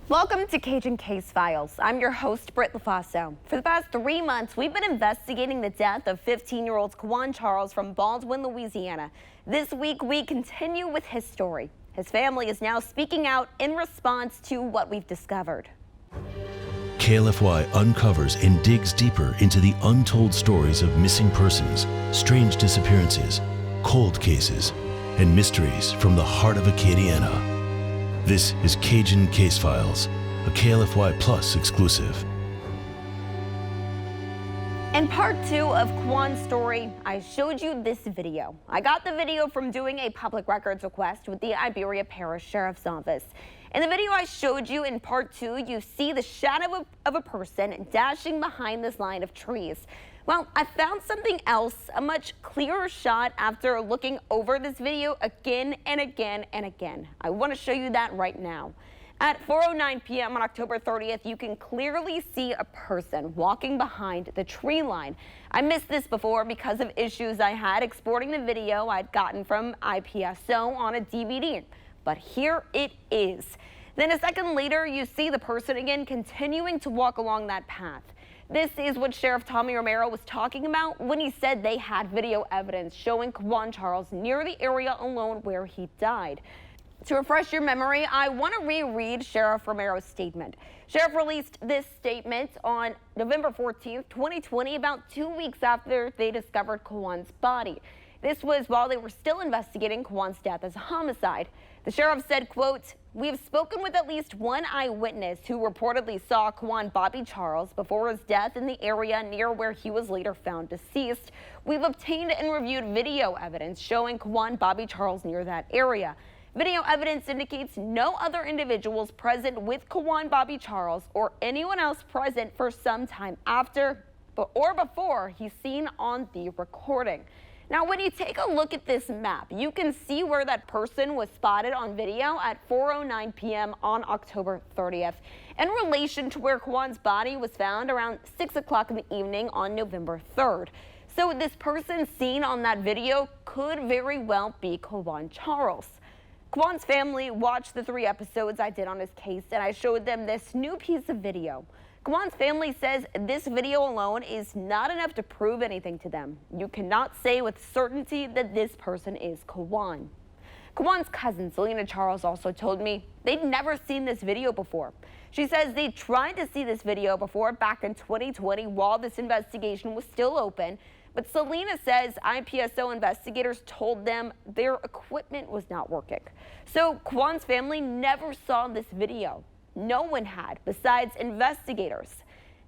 Welcome to Cajun Case Files. I'm your host, Britt LaFaso. For the past 3 months, we've been investigating the death of 15-year-old Quawan Charles from Baldwin, Louisiana. This week, we continue with his story. His family is now speaking out in response to what we've discovered. KLFY uncovers and digs deeper into the untold stories of missing persons, strange disappearances, cold cases, and mysteries from the heart of Acadiana. This is Cajun Case Files, a KLFY Plus exclusive. In part 2 of Quawan's story, I showed you this video. I got the video from doing a public records request with the Iberia Parish Sheriff's Office. In the video I showed you in part 2, you see the shadow of a person dashing behind this line of trees. Well, I found something else, a much clearer shot after looking over this video again and again and again. I want to show you that right now. At 4:09 p.m. on October 30th, you can clearly see a person walking behind the tree line. I missed this before because of issues I had exporting the video I'd gotten from IPSO on a DVD. But here it is. Then a second later, you see the person again continuing to walk along that path. This is what Sheriff Tommy Romero was talking about when he said they had video evidence showing Quawan Charles near the area alone where he died. To refresh your memory, I want to reread Sheriff Romero's statement. Sheriff released this statement on November 14th, 2020, about 2 weeks after they discovered Quawan's body. This was while they were still investigating Quawan's death as a homicide. The sheriff said, quote, "We have spoken with at least one eyewitness who reportedly saw Quawan Bobby Charles before his death in the area near where he was later found deceased. We've obtained and reviewed video evidence showing Quawan Bobby Charles near that area. Video evidence indicates no other individuals present with Quawan Bobby Charles or anyone else present for some time after or before he's seen on the recording." Now, when you take a look at this map, you can see where that person was spotted on video at 4:09 p.m. on October 30th, in relation to where Quawan's body was found around 6 o'clock in the evening on November 3rd. So this person seen on that video could very well be Quawan Charles. Quawan's family watched the 3 episodes I did on his case, and I showed them this new piece of video. Quawan's family says this video alone is not enough to prove anything to them. You cannot say with certainty that this person is Quawan. Quawan's cousin, Selena Charles, also told me they'd never seen this video before. She says they tried to see this video before back in 2020 while this investigation was still open. But Selena says IPSO investigators told them their equipment was not working. So Quawan's family never saw this video. No one had, besides investigators.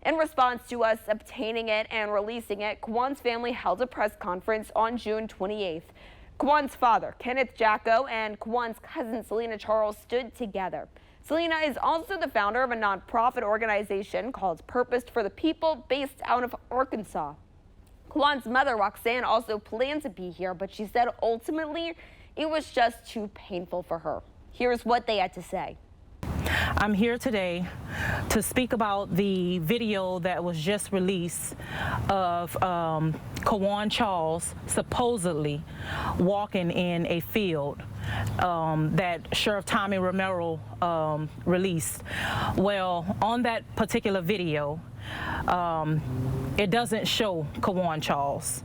In response to us obtaining it and releasing it, Quawan's family held a press conference on June 28th. Quawan's father, Kenneth Jacko, and Quawan's cousin, Selena Charles, stood together. Selena is also the founder of a nonprofit organization called Purpose for the People based out of Arkansas. Quawan's mother, Roxanne, also planned to be here, but she said ultimately it was just too painful for her. Here's what they had to say. I'm here today to speak about the video that was just released of Quawan Charles supposedly walking in a field that Sheriff Tommy Romero released. Well, on that particular video, it doesn't show Quawan Charles,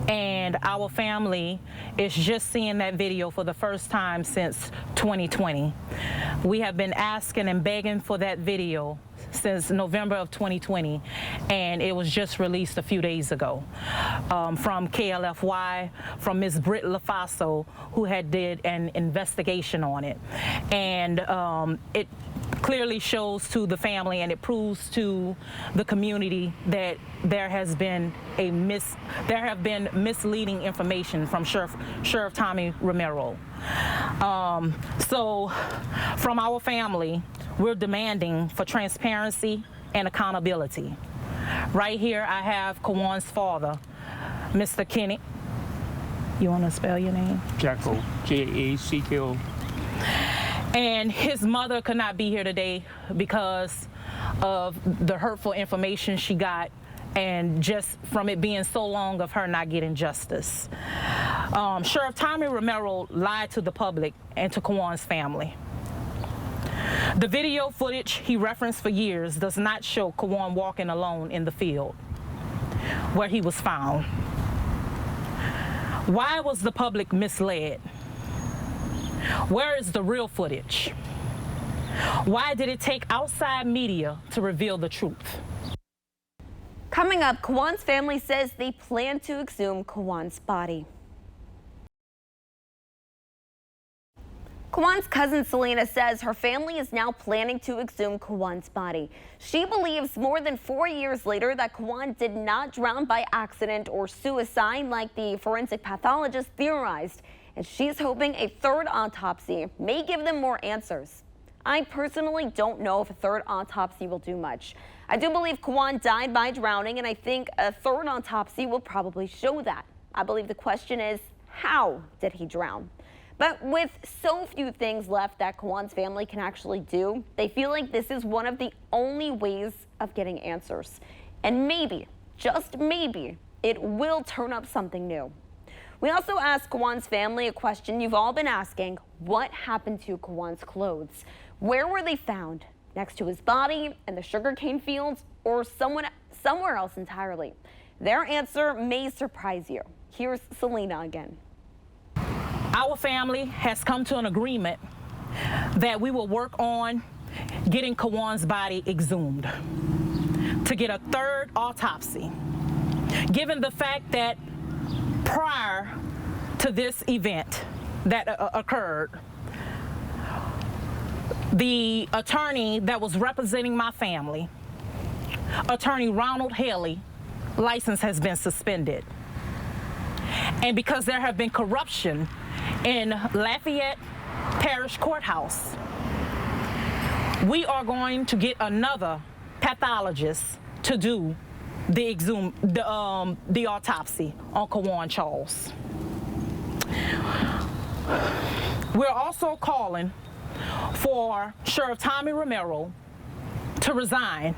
and our family is just seeing that video for the first time since 2020. We have been asking and begging for that video since November of 2020, and it was just released a few days ago from KLFY, from Ms. Britt LaFaso, who had did an investigation on it. And it clearly shows to the family and it proves to the community that there have been misleading information from Sheriff Tommy Romero. So from our family, we're demanding for transparency and accountability. Right here, I have Quawan's father, Mr. Kenny. You want to spell your name? Jacko, J-A-C-K-O. And his mother could not be here today because of the hurtful information she got and just from it being so long of her not getting justice. Sheriff Tommy Romero lied to the public and to Quawan's family. The video footage he referenced for years does not show Quawan walking alone in the field where he was found. Why was the public misled? Where is the real footage? Why did it take outside media to reveal the truth? Coming up, Quawan's family says they plan to exhume Quawan's body. Quawan's cousin Selena says her family is now planning to exhume Quawan's body. She believes more than 4 years later that Quawan did not drown by accident or suicide like the forensic pathologist theorized. And she's hoping a third autopsy may give them more answers. I personally don't know if a third autopsy will do much. I do believe Quawan died by drowning, and I think a third autopsy will probably show that. I believe the question is, how did he drown? But with so few things left that Quawan's family can actually do, they feel like this is one of the only ways of getting answers. And maybe, just maybe, it will turn up something new. We also asked Quawan's family a question you've all been asking: what happened to Quawan's clothes? Where were they found? Next to his body, in the sugarcane fields, or somewhere else entirely? Their answer may surprise you. Here's Selena again. Our family has come to an agreement that we will work on getting Quawan's body exhumed to get a third autopsy, given the fact that prior to this event that occurred, the attorney that was representing my family, Attorney Ronald Haley, license has been suspended. And because there have been corruption in Lafayette Parish Courthouse, we are going to get another pathologist to do the autopsy on Quawan Charles. We're also calling for Sheriff Tommy Romero to resign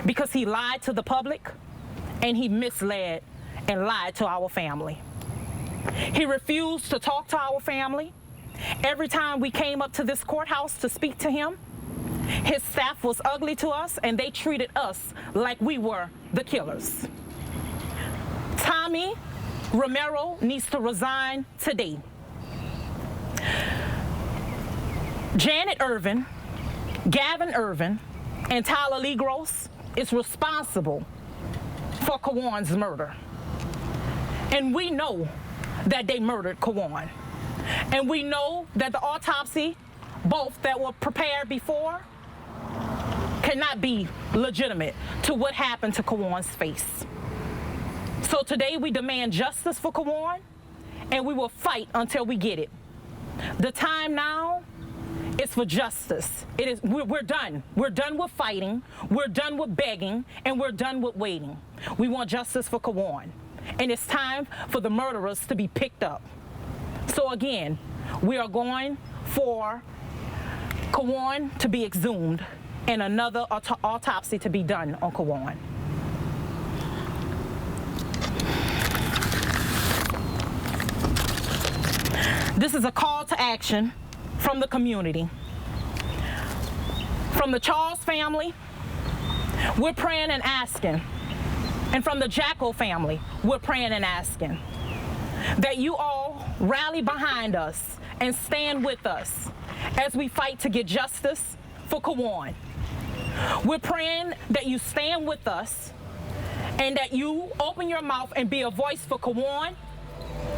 because he lied to the public and he misled and lied to our family. He refused to talk to our family. Every time we came up to this courthouse to speak to him, his staff was ugly to us and they treated us like we were the killers. Tommy Romero needs to resign today. Janet Irvin, Gavin Irvin, and Tyler Lee Gross is responsible for Quawan's murder. And we know that they murdered Quawan. And we know that the autopsy, both that were prepared before, cannot be legitimate to what happened to Quawan's face. So today we demand justice for Quawan, and we will fight until we get it. The time now is for justice. We're done. We're done with fighting, we're done with begging, and we're done with waiting. We want justice for Quawan. And it's time for the murderers to be picked up. So again, we are going for Quawan to be exhumed and another autopsy to be done on Quawan. This is a call to action from the community. From the Charles family, we're praying and asking. And from the Jackal family, we're praying and asking that you all rally behind us and stand with us as we fight to get justice for Quawan. We're praying that you stand with us and that you open your mouth and be a voice for Quawan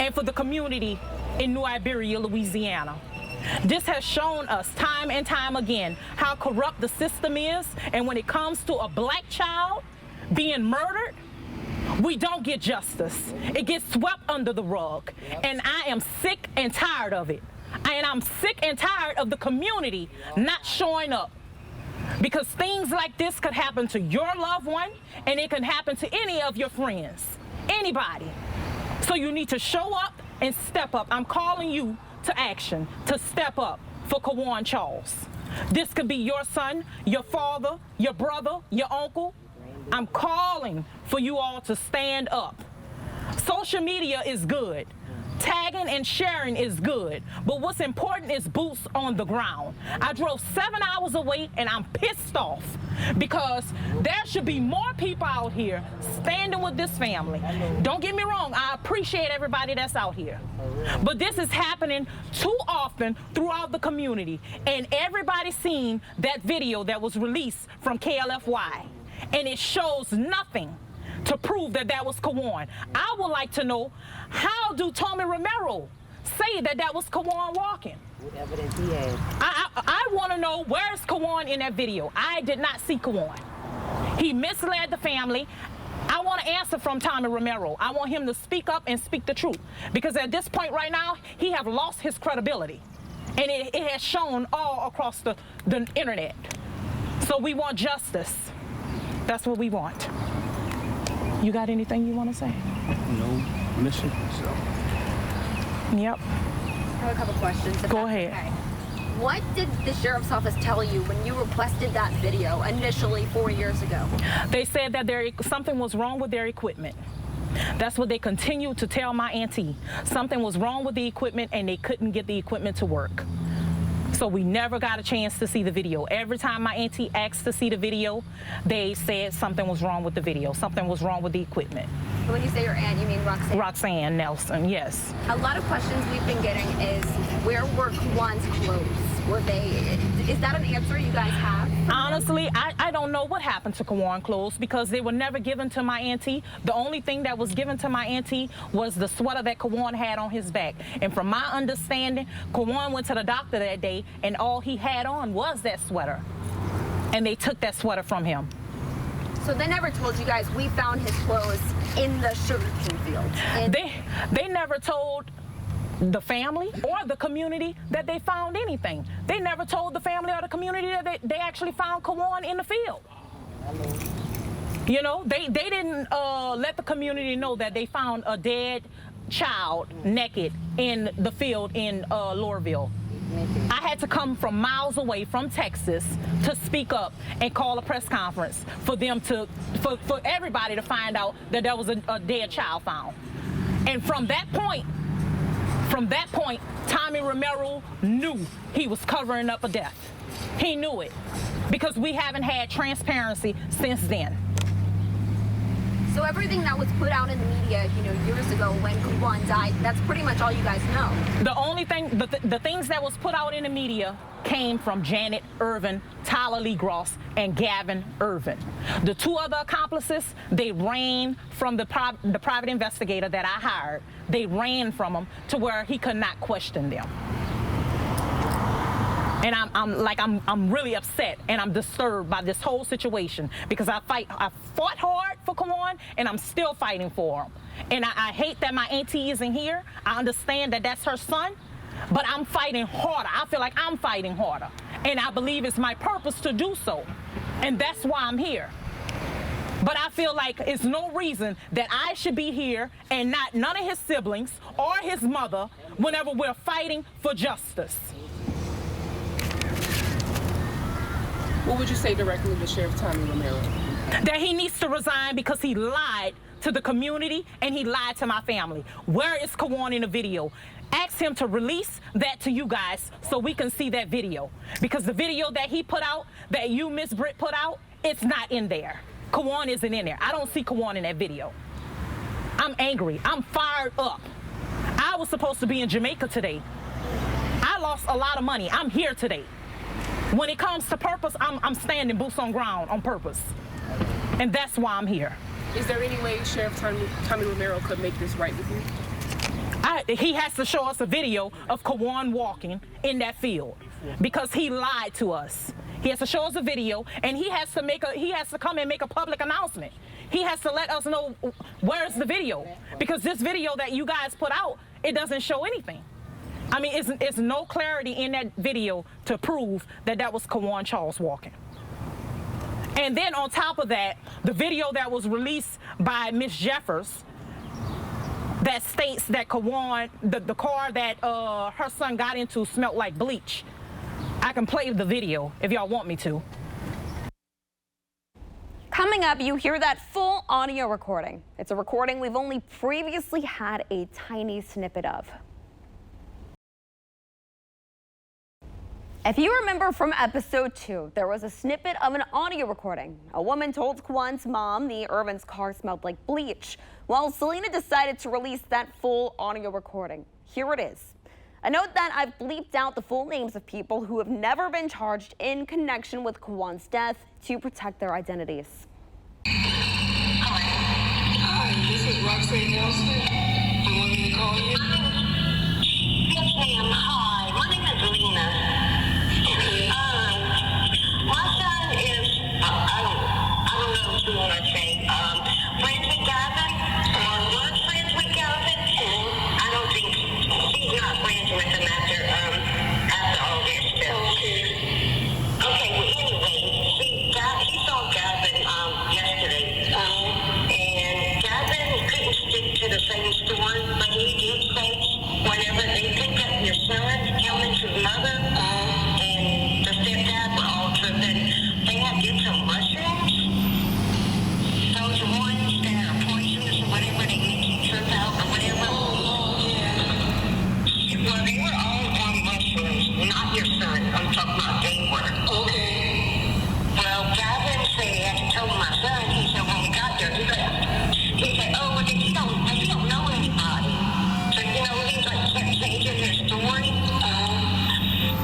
and for the community in New Iberia, Louisiana. This has shown us time and time again how corrupt the system is, and when it comes to a black child being murdered, we don't get justice. It gets swept under the rug. And I am sick and tired of it. And I'm sick and tired of the community not showing up. Because things like this could happen to your loved one, and it can happen to any of your friends, anybody. So you need to show up and step up. I'm calling you to action, to step up for Quawan Charles. This could be your son, your father, your brother, your uncle. I'm calling for you all to stand up. Social media is good. Tagging and sharing is good, but what's important is boots on the ground. I drove 7 hours away and I'm pissed off because there should be more people out here standing with this family. Don't get me wrong, I appreciate everybody that's out here, but this is happening too often throughout the community, and everybody's seen that video that was released from KLFY, and it shows nothing to prove that that was Quawan. I would like to know, how do Tommy Romero say that that was Quawan walking? What evidence he has? I want to know, where's Quawan in that video? I did not see Quawan. He misled the family. I want an answer from Tommy Romero. I want him to speak up and speak the truth, because at this point right now, he have lost his credibility, and it has shown all across the internet. So we want justice. That's what we want. You got anything you want to say? No mission. Yep. I have a couple questions. Go ahead. Okay. What did the sheriff's office tell you when you requested that video initially 4 years ago? They said that something was wrong with their equipment. That's what they continued to tell my auntie. Something was wrong with the equipment and they couldn't get the equipment to work. So we never got a chance to see the video. Every time my auntie asked to see the video, they said something was wrong with the video. Something was wrong with the equipment. When you say your aunt, you mean Roxanne? Roxanne Nelson, yes. A lot of questions we've been getting is, where were Quawan's clothes? Is that an answer you guys have? Honestly, I don't know what happened to Quawan clothes, because they were never given to my auntie. The only thing that was given to my auntie was the sweater that Quawan had on his back. And from my understanding, Quawan went to the doctor that day and all he had on was that sweater. And they took that sweater from him. So they never told you guys, we found his clothes in the sugarcane field? They never told the family or the community that they found anything. They never told the family or the community that they actually found Quawan in the field. You know, they didn't let the community know that they found a dead child naked in the field in Lorville. I had to come from miles away from Texas to speak up and call a press conference for them to, for everybody to find out that there was a dead child found. And from that point, Tommy Romero knew he was covering up a death. He knew it, because we haven't had transparency since then. So everything that was put out in the media, you know, years ago when Quawan died, that's pretty much all you guys know. The only thing, the things that was put out in the media came from Janet Irvin, Tyler Lee Gross, and Gavin Irvin. The two other accomplices, they ran from the private investigator that I hired. They ran from him to where he could not question them. And I'm really upset and I'm disturbed by this whole situation, because I fought hard for Quawan and I'm still fighting for him. And I hate that my auntie isn't here. I understand that that's her son, but I'm fighting harder. I feel like I'm fighting harder, and I believe it's my purpose to do so, and that's why I'm here. But I feel like it's no reason that I should be here and not none of his siblings or his mother whenever we're fighting for justice. What would you say directly to Sheriff Tommy Romero? That he needs to resign, because he lied to the community and he lied to my family. Where is Quawan in the video? Ask him to release that to you guys so we can see that video. Because the video that he put out, that you, Miss Britt, put out, it's not in there. Quawan isn't in there. I don't see Quawan in that video. I'm angry. I'm fired up. I was supposed to be in Jamaica today. I lost a lot of money. I'm here today. When it comes to purpose, I'm standing boots on ground on purpose. And that's why I'm here. Is there any way Sheriff Tommy Romero could make this right with you? He has to show us a video of Quawan walking in that field, because he lied to us. He has to show us a video, and he has to come and make a public announcement. He has to let us know where's the video, because this video that you guys put out, it doesn't show anything. I mean, it's no clarity in that video to prove that that was Quawan Charles walking. And then on top of that, the video that was released by Miss Jeffers that states that Quawan, the car that her son got into smelled like bleach. I can play the video if y'all want me to. Coming up, you hear that full audio recording. It's a recording we've only previously had a tiny snippet of. If you remember from episode 2, there was a snippet of an audio recording. A woman told Quawan's mom the Irvin's car smelled like bleach. Well, Selena decided to release that full audio recording. Here it is. A note that I've bleeped out the full names of people who have never been charged in connection with Quawan's death to protect their identities. Hi, this is Roxanne Nelson. You want me to call you? Yes, ma'am. Hi, my name is Lena. Okay. My son is, I don't know what you want to say, friends with Gavin, or was friends with Gavin. I don't think, she's not friends with him after all this stuff. Okay, well, anyway, she saw Gavin, yesterday. And Gavin couldn't stick to the same story, but he did say whenever they picked up your son, him and his mother, and the stepdad were all tripping, they had did some mushrooms. Those ones that are poisonous or whatever, they make you trip out or whatever. Well, they were all on mushrooms, not your son. I'm talking about they were. Okay. Well, Gavin said, he told my son, he said, when we got there, he left. He said, oh, well, he don't know anybody. So, he's like kept changing his story.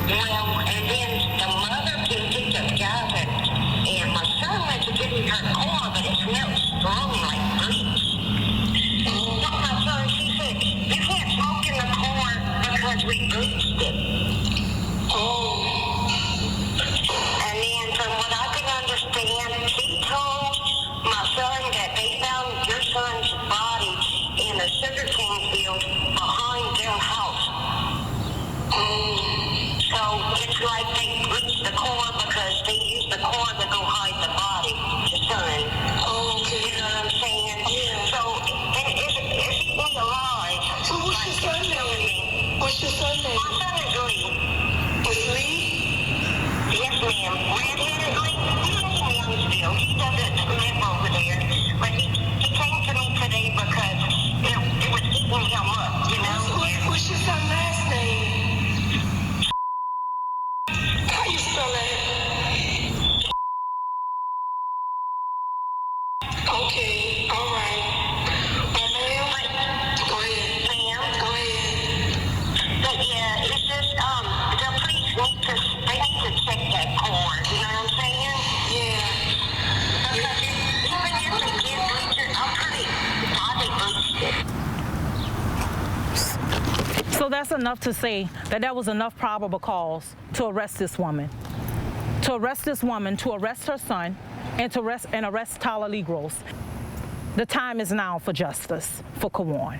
Well, and then the mother picked up Gavin, and my son went to get in her car, but it smelled strong like bleach. And my son, she said, you can't smoke in the car because we bleached it. And then from what I can understand, he told my son that they found your son's body in a sugarcane field behind their house. So it's like they bleached the car because they used the car to go hide the body, your son. You know what I'm saying? So is he alive? So what's your son's name? What's your son's name? My son is Lee. Is Lee? Yes, ma'am. Redheaded Lee. He lives in Youngsville. He doesn't live over there. But he came to me today because it was eating him up, What's your son's last name? How you spell that? Okay, all right. Ma'am? Go ahead. Ma'am? Go ahead. But yeah, it's just, the police need to check that car. You know what I'm saying? Yeah. Because even if they did bleach it, I'm pretty sure they bleached it. So that's enough to say that there was enough probable cause to arrest this woman. To arrest her son, and to arrest Tyler Lee Gross. The time is now for justice for Quawan.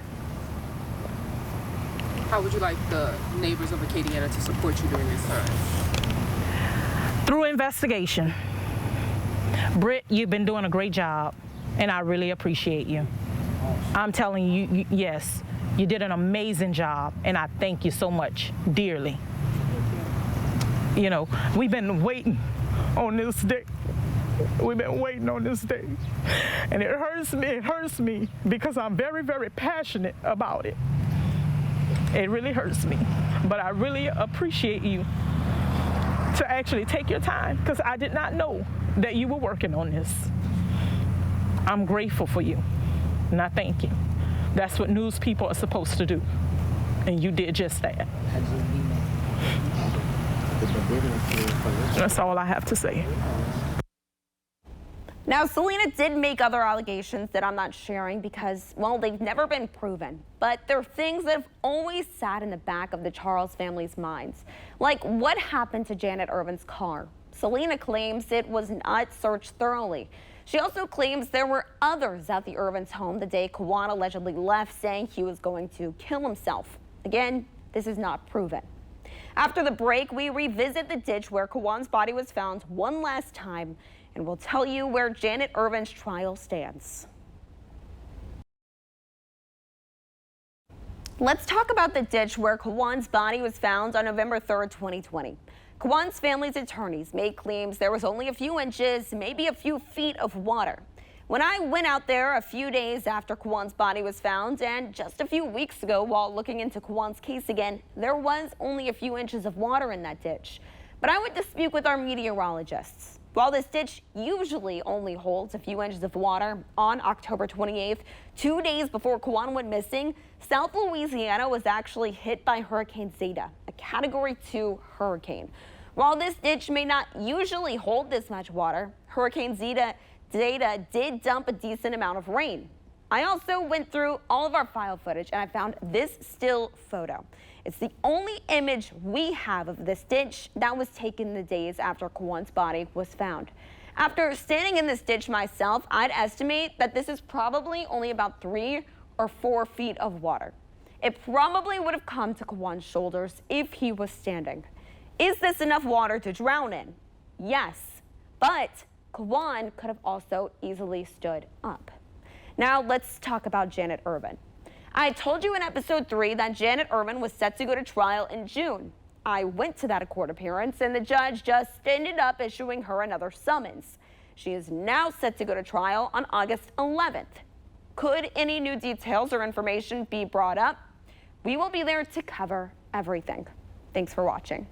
How would you like the neighbors of Acadiana to support you during this time? Through investigation. Britt, you've been doing a great job, and I really appreciate you. I'm telling you, yes, you did an amazing job, and I thank you so much, dearly. We've been waiting on this day. We've been waiting on this day. And it hurts me because I'm very, very passionate about it. It really hurts me. But I really appreciate you to actually take your time because I did not know that you were working on this. I'm grateful for you, and I thank you. That's what news people are supposed to do, and you did just that. That's all I have to say. Now, Selena did make other allegations that I'm not sharing because, well, they've never been proven. But they're things that have always sat in the back of the Charles family's minds. Like what happened to Janet Irvin's car. Selena claims it was not searched thoroughly. She also claims there were others at the Irvin's home the day Quawan allegedly left, saying he was going to kill himself. Again, this is not proven. After the break, we revisit the ditch where Quawan's body was found one last time, and we'll tell you where Janet Irvin's trial stands. Let's talk about the ditch where Quawan's body was found on November 3rd, 2020. Quawan's family's attorneys made claims there was only a few inches, maybe a few feet of water. When I went out there a few days after Quawan's body was found and just a few weeks ago while looking into Quawan's case again, there was only a few inches of water in that ditch. But I went to speak with our meteorologists. While this ditch usually only holds a few inches of water, on October 28th, 2 days before Quawan went missing, South Louisiana was actually hit by Hurricane Zeta, a Category 2 hurricane. While this ditch may not usually hold this much water, Hurricane Zeta did dump a decent amount of rain. I also went through all of our file footage and I found this still photo. It's the only image we have of this ditch that was taken the days after Quawan's body was found. After standing in this ditch myself, I'd estimate that this is probably only about 3 or 4 feet of water. It probably would have come to Quawan's shoulders if he was standing. Is this enough water to drown in? Yes, but Quawan could have also easily stood up. Now let's talk about Janet Urban. I told you in episode 3 that Janet Urban was set to go to trial in June. I went to that court appearance and the judge just ended up issuing her another summons. She is now set to go to trial on August 11th. Could any new details or information be brought up? We will be there to cover everything. Thanks for watching.